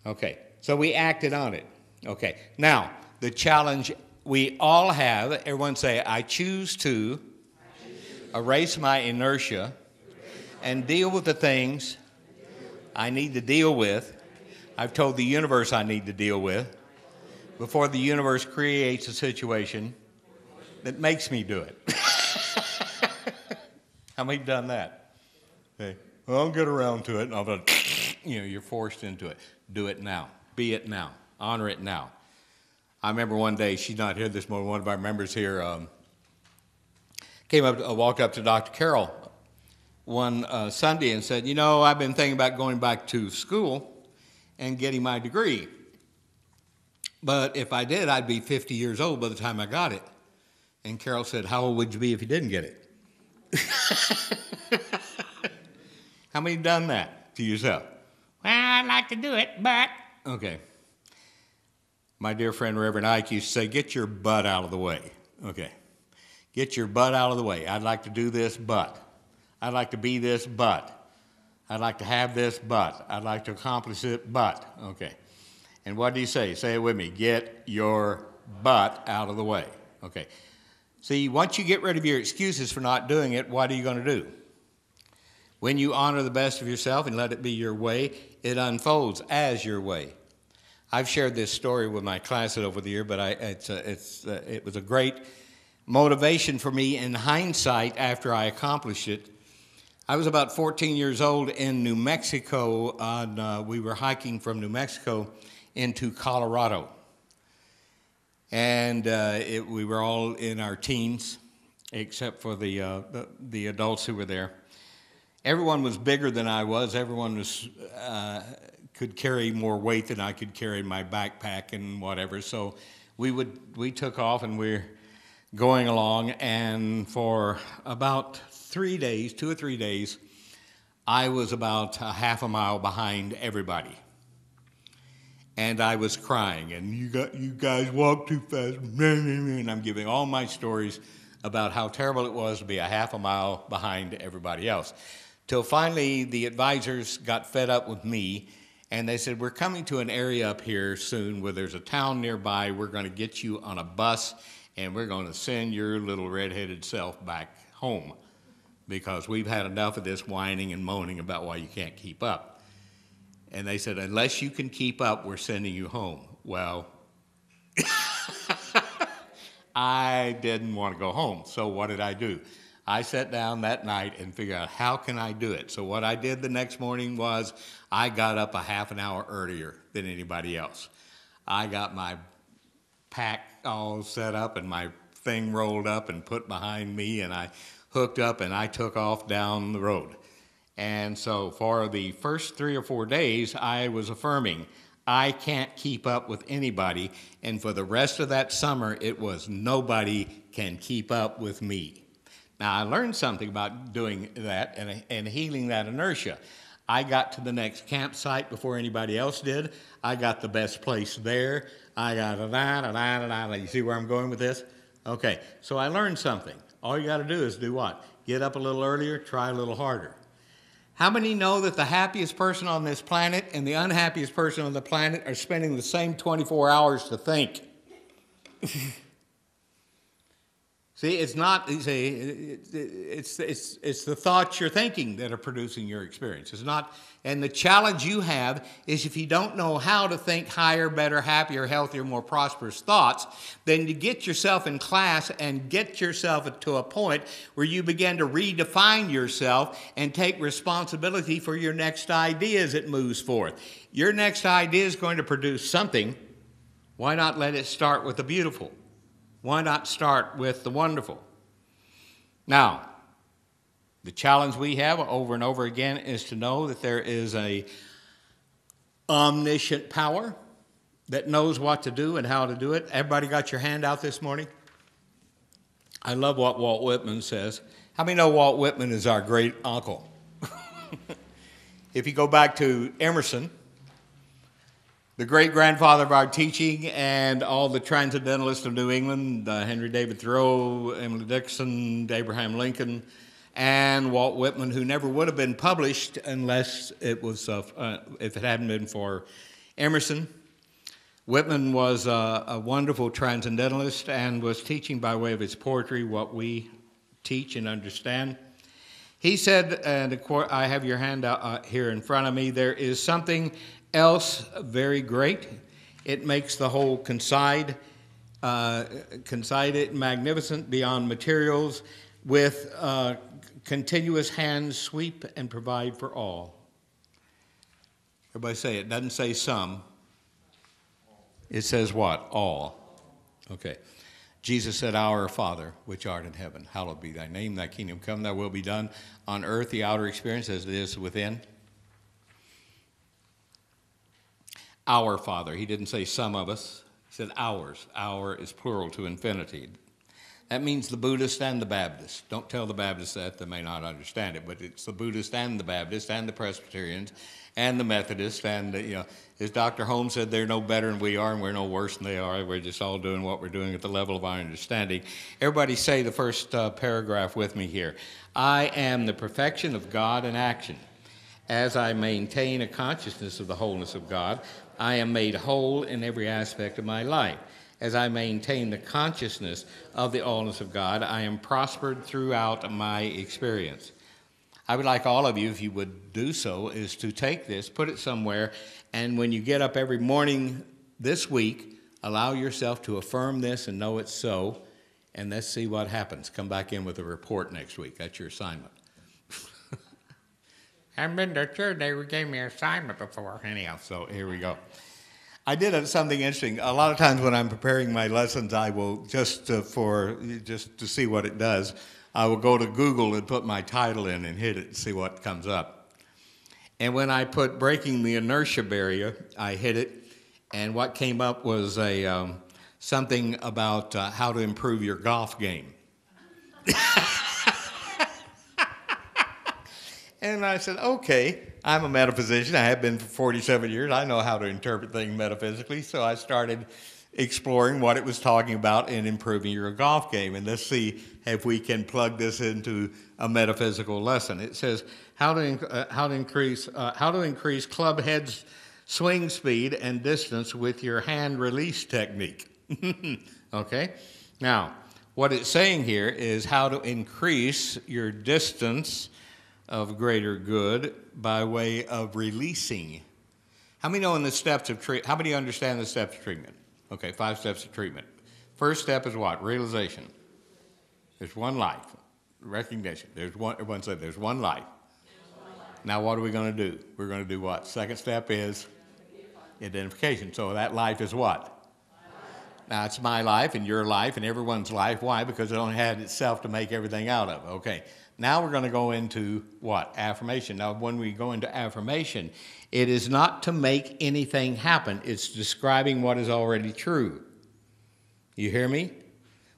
Okay, so we acted on it. Okay, now the challenge we all have, everyone say, I choose to erase my inertia and deal with the things I need to deal with. I've told the universe I need to deal with before the universe creates a situation that makes me do it. How many done that? Okay. Well, I'll get around to it, and I'll be, you're forced into it. Do it now. Be it now. Honor it now. I remember one day, she's not here this morning, one of our members here walked up to Dr. Carroll one Sunday and said, I've been thinking about going back to school and getting my degree. But if I did, I'd be 50 years old by the time I got it. And Carol said, how old would you be if you didn't get it? How many done that to yourself? Well, I'd like to do it, but... Okay. My dear friend Reverend Ike used to say, get your butt out of the way. Okay. Get your butt out of the way. I'd like to do this, but. I'd like to be this, but. I'd like to have this, but. I'd like to accomplish it, but. Okay. And what do you say? Say it with me. Get your butt out of the way. Okay. See, once you get rid of your excuses for not doing it, what are you going to do? When you honor the best of yourself and let it be your way, it unfolds as your way. I've shared this story with my class over the year, but it was a great motivation for me in hindsight after I accomplished it. I was about 14 years old in New Mexico. We were hiking from New Mexico into Colorado. And we were all in our teens, except for the adults who were there. Everyone was bigger than I was. Everyone was could carry more weight than I could carry in my backpack and whatever. So we took off and we're going along. And for about 3 days, 2 or 3 days, I was about a half a mile behind everybody. And I was crying, and you guys walk too fast, and I'm giving all my stories about how terrible it was to be a half a mile behind everybody else. Till finally the advisors got fed up with me, and they said, we're coming to an area up here soon where there's a town nearby. We're going to get you on a bus, and we're going to send your little redheaded self back home because we've had enough of this whining and moaning about why you can't keep up. And they said, unless you can keep up, we're sending you home. Well, I didn't want to go home. So what did I do? I sat down that night and figured out, how can I do it? So what I did the next morning was I got up a half an hour earlier than anybody else. I got my pack all set up and my thing rolled up and put behind me, and I hooked up and I took off down the road. And so for the first 3 or 4 days, I was affirming, I can't keep up with anybody. And for the rest of that summer, it was nobody can keep up with me. Now, I learned something about doing that and healing that inertia. I got to the next campsite before anybody else did. I got the best place there. I got You see where I'm going with this? Okay, so I learned something. All you got to do is do what? Get up a little earlier, try a little harder. How many know that the happiest person on this planet and the unhappiest person on the planet are spending the same 24 hours to think? See, it's not. It's the thoughts you're thinking that are producing your experience. It's not. And the challenge you have is if you don't know how to think higher, better, happier, healthier, more prosperous thoughts, then you get yourself in class and get yourself to a point where you begin to redefine yourself and take responsibility for your next idea as it moves forth. Your next idea is going to produce something. Why not let it start with the beautiful? Why not start with the wonderful? Now, the challenge we have over and over again is to know that there is a omniscient power that knows what to do and how to do it. Everybody got your hand out this morning? I love what Walt Whitman says. How many know Walt Whitman is our great uncle? If you go back to Emerson, the great-grandfather of our teaching, and all the transcendentalists of New England, Henry David Thoreau, Emily Dickinson, Abraham Lincoln, and Walt Whitman, who never would have been published unless it was, if it hadn't been for Emerson. Whitman was a wonderful transcendentalist and was teaching by way of his poetry what we teach and understand. He said, and I have your handout here in front of me, there is something else very great. It makes the whole concide it magnificent beyond materials, with continuous hands sweep and provide for all. Everybody say it. Doesn't say some. It says what? All. Okay. Jesus said, Our Father, which art in heaven, hallowed be thy name, thy kingdom come, thy will be done on earth, the outer experience as it is within. Our Father. He didn't say some of us. He said ours. Our is plural to infinity. That means the Buddhist and the Baptist. Don't tell the Baptists that, they may not understand it, but it's the Buddhist and the Baptist and the Presbyterians and the Methodists, and as Dr. Holmes said, they're no better than we are and we're no worse than they are. We're just all doing what we're doing at the level of our understanding. Everybody say the first paragraph with me here. I am the perfection of God in action. As I maintain a consciousness of the wholeness of God, I am made whole in every aspect of my life. As I maintain the consciousness of the allness of God, I am prospered throughout my experience. I would like all of you, if you would do so, is to take this, put it somewhere, and when you get up every morning this week, allow yourself to affirm this and know it's so, and let's see what happens. Come back in with a report next week. That's your assignment. I haven't been to church. They gave me an assignment before. Anyhow, so here we go. I did something interesting. A lot of times when I'm preparing my lessons, I will, just to see what it does, I will go to Google and put my title in and hit it and see what comes up. And when I put breaking the inertia barrier, I hit it, and what came up was something about how to improve your golf game. And I said, okay, I'm a metaphysician. I have been for 47 years. I know how to interpret things metaphysically. So I started exploring what it was talking about in improving your golf game. And let's see if we can plug this into a metaphysical lesson. It says how to increase club head's swing speed and distance with your hand release technique. Okay? Now, what it's saying here is how to increase your distance of greater good by way of releasing. How many know in the steps of treatment? How many understand the steps of treatment? Okay, 5 steps of treatment. First step is what? Realization. There's one life. Recognition. Everyone said there's one life. Now what are we going to do? We're going to do what? Second step is identification. So that life is what? Now it's my life and your life and everyone's life. Why? Because it only had itself to make everything out of. Okay. Now we're going to go into what? Affirmation. Now when we go into affirmation, it is not to make anything happen. It's describing what is already true. You hear me?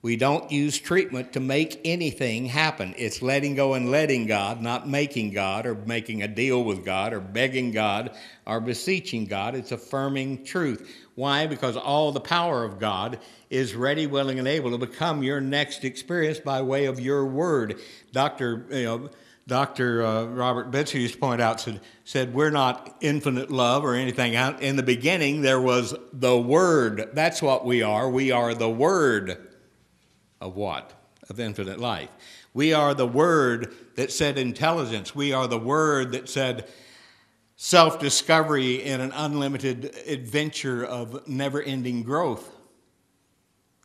We don't use treatment to make anything happen. It's letting go and letting God, not making God or making a deal with God or begging God or beseeching God. It's affirming truth. Why? Because all the power of God is ready, willing, and able to become your next experience by way of your word. Dr. Robert Bitzer used to point out, said we're not infinite love or anything. In the beginning, there was the Word. That's what we are. We are the Word of what? Of infinite life. We are the Word that said intelligence. We are the Word that said self-discovery in an unlimited adventure of never-ending growth.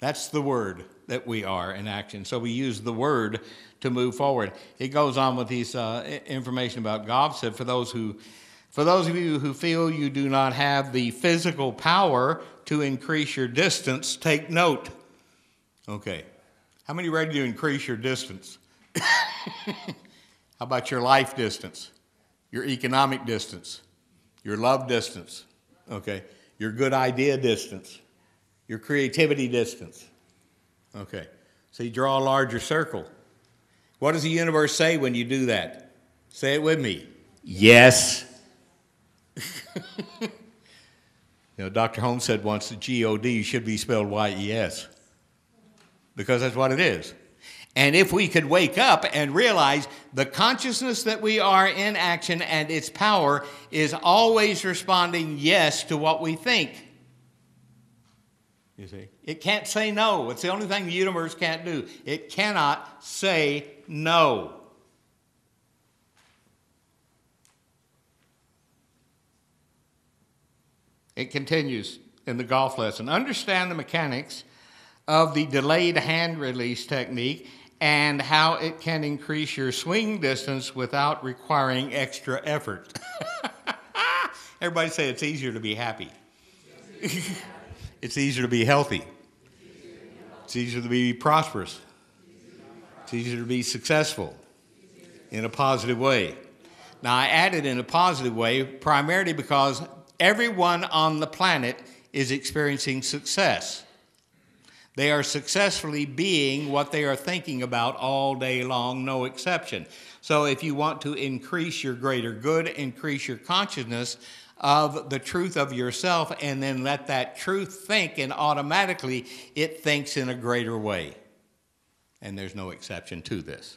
That's the Word that we are in action. So we use the Word to move forward. It goes on with these information about golf. Said for those of you who feel you do not have the physical power to increase your distance, take note. Okay. How many ready to increase your distance? How about your life distance, your economic distance, your love distance, okay, your good idea distance, your creativity distance? Okay, so you draw a larger circle. What does the universe say when you do that? Say it with me. Yes. Dr. Holmes said once that G-O-D should be spelled Y-E-S. Because that's what it is. And if we could wake up and realize the consciousness that we are in action and its power is always responding yes to what we think. You see, it can't say no. It's the only thing the universe can't do. It cannot say no. It continues in the golf lesson. Understand the mechanics of the delayed hand release technique and how it can increase your swing distance without requiring extra effort. Everybody say it's easier to be happy. It's easier to be healthy. It's easier to be prosperous. It's easier to be successful in a positive way. Now, I added in a positive way primarily because everyone on the planet is experiencing success. They are successfully being what they are thinking about all day long, no exception. So if you want to increase your greater good, increase your consciousness of the truth of yourself, and then let that truth think, and automatically it thinks in a greater way. And there's no exception to this.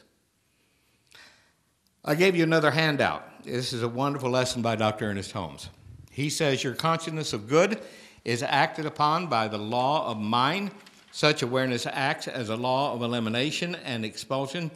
I gave you another handout. This is a wonderful lesson by Dr. Ernest Holmes. He says your consciousness of good is acted upon by the law of mind. Such awareness acts as a law of elimination and expulsion